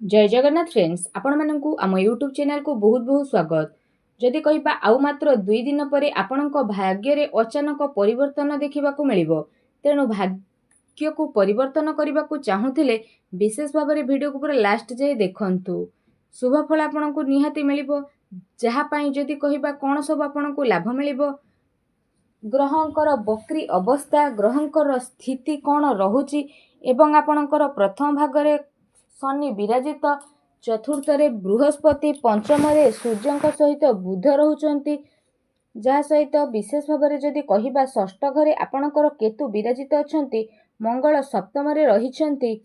जय जगन्नाथ फ्रेंड्स आपण मानकु आम यूट्यूब चैनल को बहुत बहुत स्वागत। जदि कहिबा आउ मात्र 2 दिन परे आपणक भाग्य रे अचानक परिवर्तन देखिबाकू मिलिबो। तेणु भाग्य को परिवर्तन करबाकू चाहुथिले विशेष भाव में वीडियो को पूरा लास्ट जाए देखंतु। शुभ फल आपणकू निहाती मिलिबो। जहा पई जदि कहिबा कोन सब आपणकू लाभ मिलिबो, ग्रहंकर बक्री अवस्था, ग्रहंकर स्थिति कौन रहुची एवं आपणकर प्रथम भागरे शनि विराजित, चतुर्थ बृहस्पति, पंचम सूर्य सहित बुध रोचंती, जहा सहित विशेष भाव में जदि कहिबा षष्ठ घरे आपणकर केतु विराजित अछंती, मंगल सप्तम रहिछंती,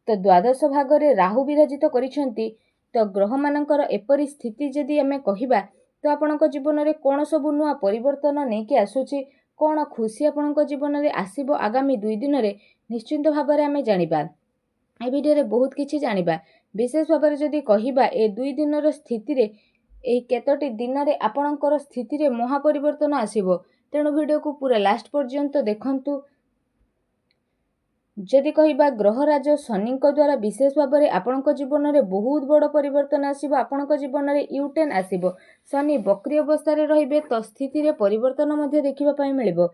तो द्वादश भागरे राहु विराजित करिछंती। तो ग्रह मानकर एपरी स्थिति जदि आमे कहिबा तो आपणक जीवन में कौन सब नुआ परिवर्तन नहीं आसुची, कौन खुशी आपणक जीवन में आसीबो आगामी 2 दिन में निश्चिंत भाव में आमे जानिबा। ए वीडियो रे बहुत किछि जानिबा। विशेष भाव में जदि कहिबा ए 2 दिन स्थिति रे ए केतोटी दिन रे आपणकर स्थिति रे महापरिवर्तन आसीबो। तेणु वीडियो को पूरा लास्ट पर्यंत देखंतु। जदि कहिबा ग्रहराज शनि द्वारा विशेष भाव में आपणक जीवन में बहुत बड़ परिवर्तन आसीबो। आपणक जीवन में यूटर्न आसीबो। शनि बक्री अवस्था रे रहिबे तो स्थिति रे परिवर्तन मध्ये देखिबा पई मिलिबो।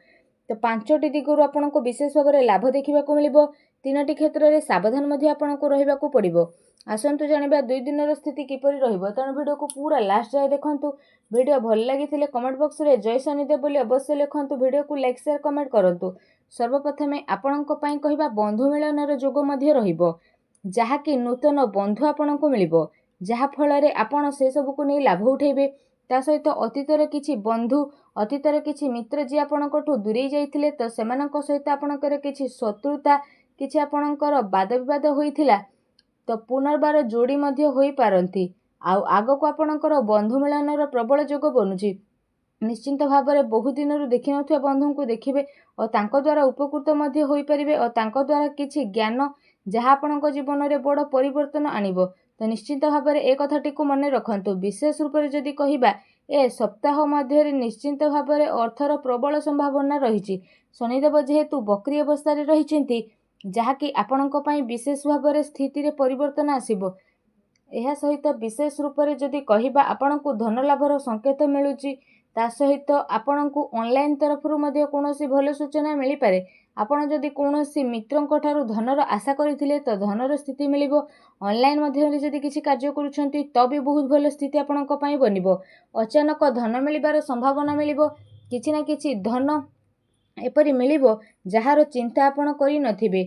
तो 5टी दिगरु आपणको विशेष भाव में लाभ देखिबाकू मिलिबो। 3टी क्षेत्र में सावधान मध्ये आपणको रहिबाकू पड़िबो। आसंतु जानिबा 2 दिन स्थिति किपरि रहिबो। तेणु वीडियो को पूरा लास्ट जाए देखंतु। वीडियो भल लागिथिले कमेंट बॉक्स रे जय शनिदेव बोली अवश्य लिखंतु। वीडियो को लाइक शेयर कमेंट करंतु। सर्वप्रथमे आपणको पई कहिबा बंधु मिलनर जोग मध्ये रहिबो, जहा कि नूतन बंधु आपणको मिलिबो, जहा फल रे आपण से सब को नै लाभ उठेबे। ता सहित अतीत रे किछि बंधु, अतीत रे किछि मित्र जे आपणकोठु दूरेई जाइथिले तो सेमानक सहित आपणकर किछि शत्रुता, किछि आपणकर वाद विवाद होइथिला तो पुनर्बार जोड़ी मध्ये होई पारंती। आगो को आपणकर बंधु मिलनर प्रबल जोग बनुची। निश्चिंत भाव में बहु दिन देखि नथिबा बंधु को देखिबे और तांको द्वारा उपकृत मध्ये होई परिबे और तांको द्वारा किछि ज्ञान जहा आपणको जीवन में बड़ परिवर्तन आनिबो। तो निश्चिंत भाव में एक कथाटी को मन रखंतु। विशेष रूप से जदि कहिबा ए सप्ताह मध्य निश्चिंत भाव में अर्थर प्रबल संभावना रही। शनिदेव जेहेतु बक्री अवस्था रही, जहाँकि आपणको पई विशेष भाव में स्थिति रे परिवर्तन आसीबो। एहा सहित विशेष रूप से जदि कहिबा आपणको धन लाभर संकेत मिलुची। ता सहित आपणको ऑनलाइन तरफरु मध्ये कोनोसी भल सूचना मिली पारे। आपण जदि कोनोसी मित्रंक ठारू धनर आशा करिथिले तो धनर स्थिति मिलिबो। ऑनलाइन माध्यम जदि किछि कार्य करूछंती तो भी बहुत भल स्थिति आपणको पई बनिबो। अचानक धन मिलिबार संभावना मिलिबो। किछि ना किछि धन एपरि मिलिबो जहार चिंता आपण करि नथिबे।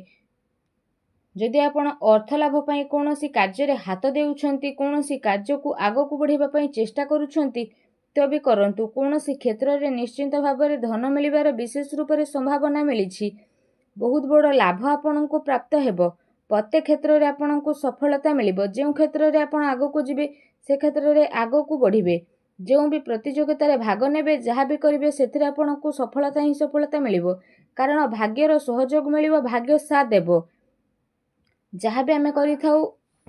जदि आपण अर्थ लाभ पई कोनोसी कार्य रे हाथ देउछंती, कोनोसी कार्य को आगो को बढ़िबा पई चेष्टा करूछंती तो भी करंतु। कोनोसी क्षेत्र रे निश्चिंत भाव में धन मिलिबार विशेष रूप से संभावना मिलिछि। बहुत बड़ लाभ आपनको प्राप्त हेबो। प्रत्येक क्षेत्र रे आपनको सफलता मिलिबो। जे क्षेत्र रे आपण आगो को जिबे से क्षेत्र रे आगो को बढ़िबे। जो भी प्रतियोगिता रे भाग नेबे, जहा भी करिवे सेथिरे आपनको सफलता ही सफलता मिलिबो। कारण भाग्यर सहयोग मिलिबो, भाग्य साथ देबो। जहा भी आमे करिथाउ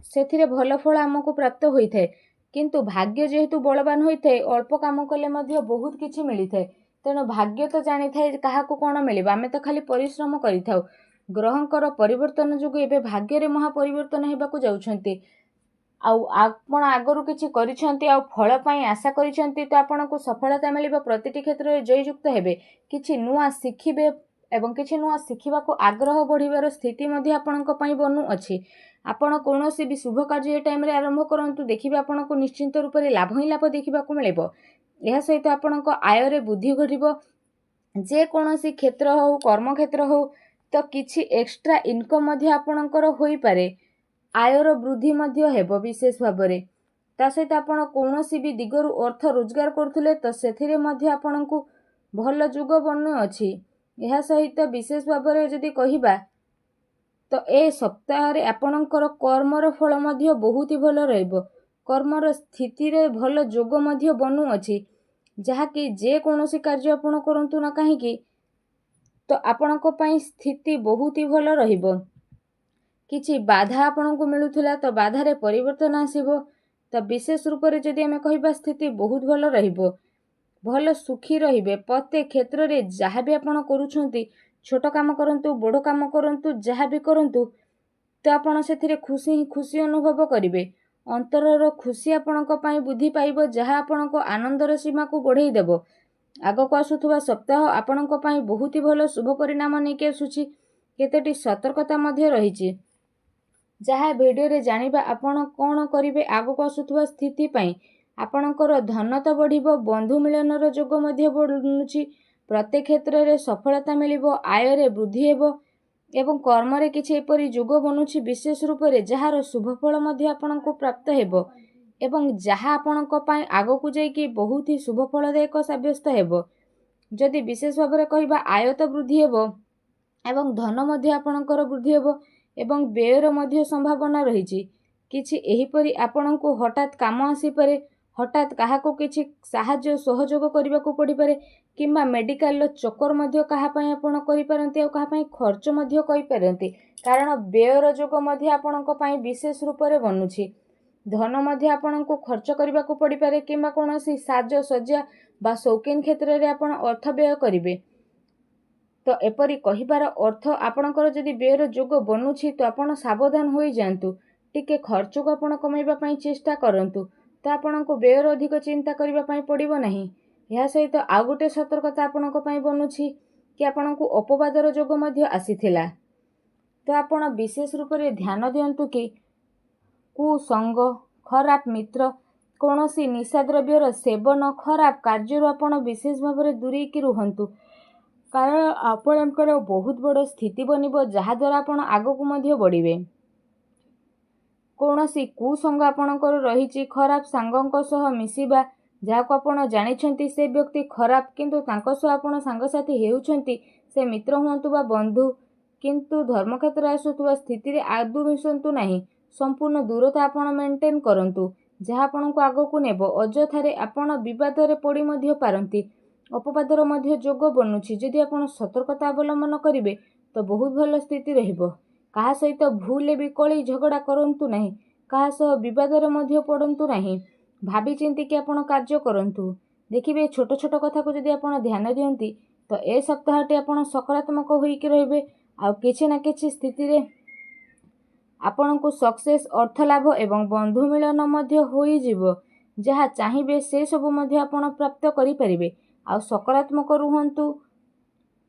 सेथिरे भल फल हमको प्राप्त होइथाय। किंतु भाग्य जेहेतु बलवान होइथाय, अल्प काम कले मध्य बहुत किछि मिलिथाय। तेणु भाग्य तो जानी थाए काहाकू कोन मिलिबा, आमे तो खाली परिश्रम करिथाउ। ग्रहंकर परिवर्तन जोगु एबे भाग्य रे महापरिवर्तन हेबाकू जाउछंती। आपण आगरू किछि करिछंती आ फल पई आशा करिछंती तो आपनको सफलता मिलिबो। प्रतिटी क्षेत्र रे जययुक्त हेबे, किछि नुआ शिखिबे एवं किछि नुआ शिखिबाकू आग्रह बढ़िबार स्थिति मध्ये आपणको पई बनु अछि। आपण कोनोसी भी शुभ कार्य ए टाइम रे आरंभ करंतु, देखिबे आपणको निश्चिंत रूप से लाभ ही लाभ देखिबाकू मिलिबो। एहा सहित आपणको आय रे वृद्धि घटिबो। जे कोनोसी क्षेत्र हो, कर्म क्षेत्र हो तो किछि एक्स्ट्रा इनकम मध्ये आपणकर होई पारे। आयर वृद्धि मध्ये हेबो विशेष भाव में। ता सहित आपण कोनोसी भी दिगरु अर्थ रोजगार करथुले तो सेथिरे मध्ये आपणको भल जुग बनु अछि। एहा सहित विशेष भाव में जदि कहिबा तो ए सप्ताह रे आपणकर कर्मर फल मध्ये बहुत ही भल रहइबो। कर्मर स्थिति रे भल जोग मध्ये बनु अछि, जहा कि जे कोनोसी कार्य आपण करंतु ना काहेकि तो आपणको पई स्थिति बहुत ही भल रहिबो। किछि बाधा आपणको मिलुथिला तो बाधा रे परिवर्तन आसीबो। तो विशेष रूप से जदि आमे कहिबा स्थिति बहुत भल रहिबो। भल सुखी रहिबे। प्रत्येक क्षेत्र रे जहा भी आपण करूछंती, छोट काम करंतु, बड़ काम करंतु, जहा भी करंतु, ତ ଆପଣ ସେଥିରେ ଖୁସି ଅନୁଭବ କରିବେ। ଅନ୍ତରର ଖୁସି ଆପଣଙ୍କ ପାଇଁ ବୃଦ୍ଧି ପାଇବ, ଯାହା ଆପଣଙ୍କ ଆନନ୍ଦର ସୀମାକୁ ବଢ଼େଇ ଦେବ। ଆଗକୁ ଆସୁଥିବା ସପ୍ତାହ ଆପଣଙ୍କ ପାଇଁ ବହୁତ ଭଲ ଶୁଭ ପରିଣାମ ନେଇକି ଆସୁଛି। କେତୋଟି ସତର୍କତା ମଧ୍ୟ ରହିଛି, ଯାହା ଭିଡ଼ିଓରେ ଜାଣିବା। ଆପଣ କ'ଣ କରିବେ ଆଗକୁ ଆସୁଥିବା ସ୍ଥିତି ପାଇଁ। ଆପଣଙ୍କର ଧନ ତ ବଢ଼ିବ, ବନ୍ଧୁ ମିଳନର ଯୋଗ ମଧ୍ୟ ବଢ଼ୁଛି। ପ୍ରତ୍ୟେକ କ୍ଷେତ୍ରରେ ସଫଳତା ମିଳିବ, ଆୟରେ ବୃଦ୍ଧି ହେବ ଏବଂ କର୍ମରେ କିଛି ଏପରି ଯୋଗ ବନୁଛି ବିଶେଷ ରୂପରେ ଯାହାର ଶୁଭଫଳ ମଧ୍ୟ ଆପଣଙ୍କୁ ପ୍ରାପ୍ତ ହେବ ଏବଂ ଯାହା ଆପଣଙ୍କ ପାଇଁ ଆଗକୁ ଯାଇକି ବହୁତ ହି ଶୁଭଫଳଦାୟକ ସାବ୍ୟସ୍ତ ହେବ। ଯଦି ବିଶେଷ ଭାବରେ କହିବା, ଆୟ ତ ବୃଦ୍ଧି ହେବ ଏବଂ ଧନ ମଧ୍ୟ ଆପଣଙ୍କର ବୃଦ୍ଧି ହେବ ଏବଂ ବ୍ୟୟର ମଧ୍ୟ ସମ୍ଭାବନା ରହିଛି। କିଛି ଏହିପରି ଆପଣଙ୍କୁ ହଠାତ୍ କାମ ଆସିପାରେ, ହଠାତ୍ କାହାକୁ କିଛି ସାହାଯ୍ୟ ସହଯୋଗ କରିବାକୁ ପଡ଼ିପାରେ କିମ୍ବା ମେଡ଼ିକାଲର ଚକ୍କର ମଧ୍ୟ କାହା ପାଇଁ ଆପଣ କରିପାରନ୍ତି ଆଉ କାହା ପାଇଁ ଖର୍ଚ୍ଚ ମଧ୍ୟ କରିପାରନ୍ତି, କାରଣ ବ୍ୟୟର ଯୋଗ ମଧ୍ୟ ଆପଣଙ୍କ ପାଇଁ ବିଶେଷ ରୂପରେ ବନୁଛି। ଧନ ମଧ୍ୟ ଆପଣଙ୍କୁ ଖର୍ଚ୍ଚ କରିବାକୁ ପଡ଼ିପାରେ କିମ୍ବା କୌଣସି ସାଜସଜ୍ଜା ବା ସୌକିନ କ୍ଷେତ୍ରରେ ଆପଣ ଅର୍ଥ ବ୍ୟୟ କରିବେ। ତ ଏପରି କହିବାର ଅର୍ଥ, ଆପଣଙ୍କର ଯଦି ବ୍ୟୟର ଯୋଗ ବନୁଛି ତ ଆପଣ ସାବଧାନ ହୋଇଯାଆନ୍ତୁ। ଟିକେ ଖର୍ଚ୍ଚକୁ ଆପଣ କମାଇବା ପାଇଁ ଚେଷ୍ଟା କରନ୍ତୁ, ତ ଆପଣଙ୍କୁ ବ୍ୟୟର ଅଧିକ ଚିନ୍ତା କରିବା ପାଇଁ ପଡ଼ିବ ନାହିଁ। ଏହା ସହିତ ଆଉ ଗୋଟେ ସତର୍କତା ଆପଣଙ୍କ ପାଇଁ ବନୁଛି କି ଆପଣଙ୍କୁ ଅପବାଦର ଯୋଗ ମଧ୍ୟ ଆସିଥିଲା। ତ ଆପଣ ବିଶେଷ ରୂପରେ ଧ୍ୟାନ ଦିଅନ୍ତୁ କି କୁସଙ୍ଗ, ଖରାପ ମିତ୍ର, କୌଣସି ନିଶାଦ୍ରବ୍ୟର ସେବନ, ଖରାପ କାର୍ଯ୍ୟରୁ ଆପଣ ବିଶେଷ ଭାବରେ ଦୂରେଇକି ରୁହନ୍ତୁ, କାରଣ ଆପଣଙ୍କର ବହୁତ ବଡ଼ ସ୍ଥିତି ବନିବ, ଯାହାଦ୍ୱାରା ଆପଣ ଆଗକୁ ମଧ୍ୟ ବଢ଼ିବେ। କୌଣସି କୁସଙ୍ଗ ଆପଣଙ୍କର ରହିଛି, ଖରାପ ସାଙ୍ଗଙ୍କ ସହ ମିଶିବା, ଯାହାକୁ ଆପଣ ଜାଣିଛନ୍ତି ସେ ବ୍ୟକ୍ତି ଖରାପ କିନ୍ତୁ ତାଙ୍କ ସହ ଆପଣ ସାଙ୍ଗସାଥି ହେଉଛନ୍ତି, ସେ ମିତ୍ର ହୁଅନ୍ତୁ ବା ବନ୍ଧୁ, କିନ୍ତୁ ଧର୍ମକ୍ଷେତ୍ରରେ ଆସୁଥିବା ସ୍ଥିତିରେ ଆଦୌ ମିଶନ୍ତୁ ନାହିଁ। ସମ୍ପୂର୍ଣ୍ଣ ଦୂରତା ଆପଣ ମେଣ୍ଟେନ୍ କରନ୍ତୁ, ଯାହା ଆପଣଙ୍କୁ ଆଗକୁ ନେବ। ଅଯଥାରେ ଆପଣ ବିବାଦରେ ପଡ଼ି ମଧ୍ୟ ପାରନ୍ତି। ଅପବାଦର ମଧ୍ୟ ଯୋଗ ବନୁଛି। ଯଦି ଆପଣ ସତର୍କତା ଅବଲମ୍ବନ କରିବେ ତ ବହୁତ ଭଲ ସ୍ଥିତି ରହିବ। କାହା ସହିତ ଭୁଲରେ ବି କଳି ଝଗଡ଼ା କରନ୍ତୁ ନାହିଁ, କାହା ସହ ବିବାଦରେ ମଧ୍ୟ ପଡ଼ନ୍ତୁ ନାହିଁ। ଭାବି ଚିନ୍ତିକି ଆପଣ କାର୍ଯ୍ୟ କରନ୍ତୁ। ଦେଖିବେ ଛୋଟ ଛୋଟ କଥାକୁ ଯଦି ଆପଣ ଧ୍ୟାନ ଦିଅନ୍ତି ତ ଏ ସପ୍ତାହଟି ଆପଣ ସକାରାତ୍ମକ ହୋଇକି ରହିବେ। ଆଉ କିଛି ନା କିଛି ସ୍ଥିତିରେ ଆପଣଙ୍କୁ ସକ୍ସେସ୍, ଅର୍ଥ ଲାଭ ଏବଂ ବନ୍ଧୁ ମିଳନ ମଧ୍ୟ ହୋଇଯିବ। ଯାହା ଚାହିଁବେ ସେ ସବୁ ମଧ୍ୟ ଆପଣ ପ୍ରାପ୍ତ କରିପାରିବେ। ଆଉ ସକାରାତ୍ମକ ରୁହନ୍ତୁ,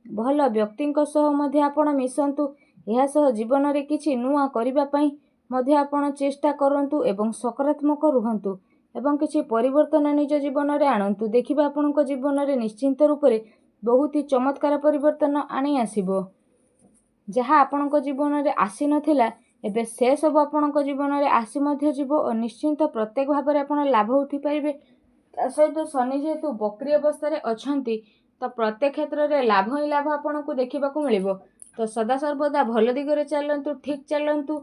ଭଲ ବ୍ୟକ୍ତିଙ୍କ ସହ ମଧ୍ୟ ଆପଣ ମିଶନ୍ତୁ। ଏହା ସହ ଜୀବନରେ କିଛି ନୂଆ କରିବା ପାଇଁ ମଧ୍ୟ ଆପଣ ଚେଷ୍ଟା କରନ୍ତୁ ଏବଂ ସକାରାତ୍ମକ ରୁହନ୍ତୁ ଏବଂ କିଛି ପରିବର୍ତ୍ତନ ନିଜ ଜୀବନରେ ଆଣନ୍ତୁ। ଦେଖିବେ ଆପଣଙ୍କ ଜୀବନରେ ନିଶ୍ଚିନ୍ତ ରୂପରେ ବହୁତ ଚମତ୍କାର ପରିବର୍ତ୍ତନ ଆଣି ଆସିବ। ଯାହା ଆପଣଙ୍କ ଜୀବନରେ ଆସିନଥିଲା ଏବେ ସେ ସବୁ ଆପଣଙ୍କ ଜୀବନରେ ଆସି ମଧ୍ୟ ଯିବ ଓ ନିଶ୍ଚିନ୍ତ ପ୍ରତ୍ୟେକ ଭାବରେ ଆପଣ ଲାଭ ଉଠିପାରିବେ। ତା ସହିତ ଶନି ଯେହେତୁ ବକ୍ରି ଅବସ୍ଥାରେ ଅଛନ୍ତି ତ ପ୍ରତ୍ୟେକ କ୍ଷେତ୍ରରେ ଲାଭ ହିଁ ଲାଭ ଆପଣଙ୍କୁ ଦେଖିବାକୁ ମିଳିବ। ତ ସଦାସର୍ବଦା ଭଲ ଦିଗରେ ଚାଲନ୍ତୁ, ଠିକ୍ ଚାଲନ୍ତୁ।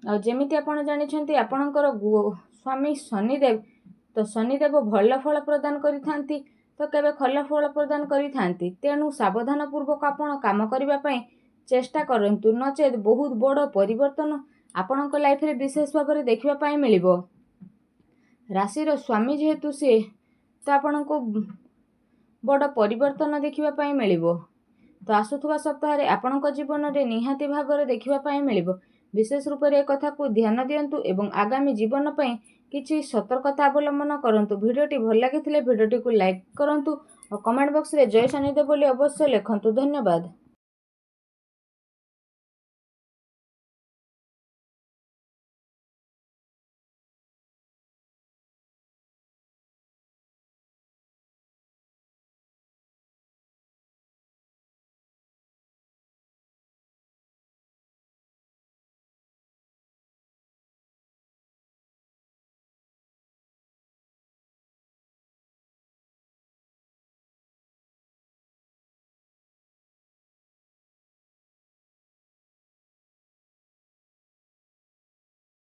ଆଉ ଯେମିତି ଆପଣ ଜାଣିଛନ୍ତି ଆପଣଙ୍କର ସ୍ୱାମୀ ଶନିଦେବ, ତ ଶନିଦେବ ଭଲ ଫଳ ପ୍ରଦାନ କରିଥାନ୍ତି ତ କେବେ ଭଲ ଫଳ ପ୍ରଦାନ କରିଥାନ୍ତି। ତେଣୁ ସାବଧାନ ପୂର୍ବକ ଆପଣ କାମ କରିବା ପାଇଁ ଚେଷ୍ଟା କରନ୍ତୁ, ନଚେତ୍ ବହୁତ ବଡ଼ ପରିବର୍ତ୍ତନ ଆପଣଙ୍କ ଲାଇଫରେ ବିଶେଷ ଭାବରେ ଦେଖିବା ପାଇଁ ମିଳିବ। ରାଶିର ସ୍ୱାମୀ ଯେହେତୁ ସିଏ, ତ ଆପଣଙ୍କୁ ବଡ଼ ପରିବର୍ତ୍ତନ ଦେଖିବା ପାଇଁ ମିଳିବ। ତ ଆସୁଥିବା ସପ୍ତାହରେ ଆପଣଙ୍କ ଜୀବନରେ ନିହାତି ଭାବରେ ଦେଖିବା ପାଇଁ ମିଳିବ। ବିଶେଷ ରୂପରେ ଏ କଥାକୁ ଧ୍ୟାନ ଦିଅନ୍ତୁ ଏବଂ ଆଗାମୀ ଜୀବନ ପାଇଁ କିଛି ସତର୍କତା ଅବଲମ୍ବନ କରନ୍ତୁ। ଭିଡ଼ିଓଟି ଭଲ ଲାଗିଥିଲେ ଭିଡ଼ିଓଟିକୁ ଲାଇକ୍ କରନ୍ତୁ ଓ କମେଣ୍ଟ ବକ୍ସରେ ଜୟ ଶନିଦେବ ବୋଲି ଅବଶ୍ୟ ଲେଖନ୍ତୁ। ଧନ୍ୟବାଦ।